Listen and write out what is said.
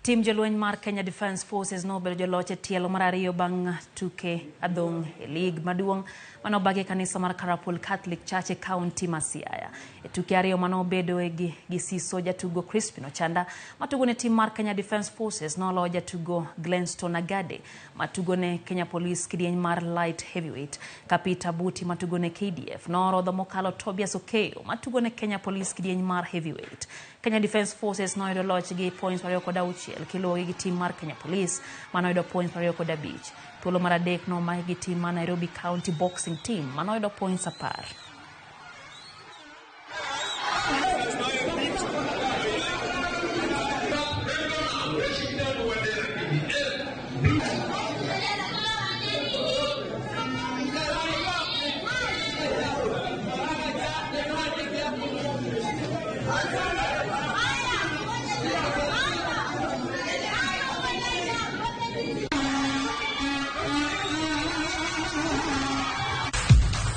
Tim Jolweny mar Kenya Defence Forces nobedo joloch e tielo mar ariyo bang' tuke adhong e lig maduong' manobagi kanisa mar Karapul Catholic Church e kaunti ma Siaya. E tuke ariyo manobedo gi siso jatugo Crispin Ochanda matugo ne tim mar Kenya Defence Forces noloyo jatugo Glenstone Agade matugo ne Kenya Police kidieny mar light heavyweight. Kapita Buti matugo ne KDF norodho mokalo Tobias Okeyo matugo ne Kenya Police kidieny mar heavyweight. Kenya Defence Forces noyudo loch gi points 26 kiluwogi gi tim mar Kenya Police manoyudo points 25. Thuolo mar adek nomagi gi tim mar Nairobi County Boxing Team manoyudo points 10.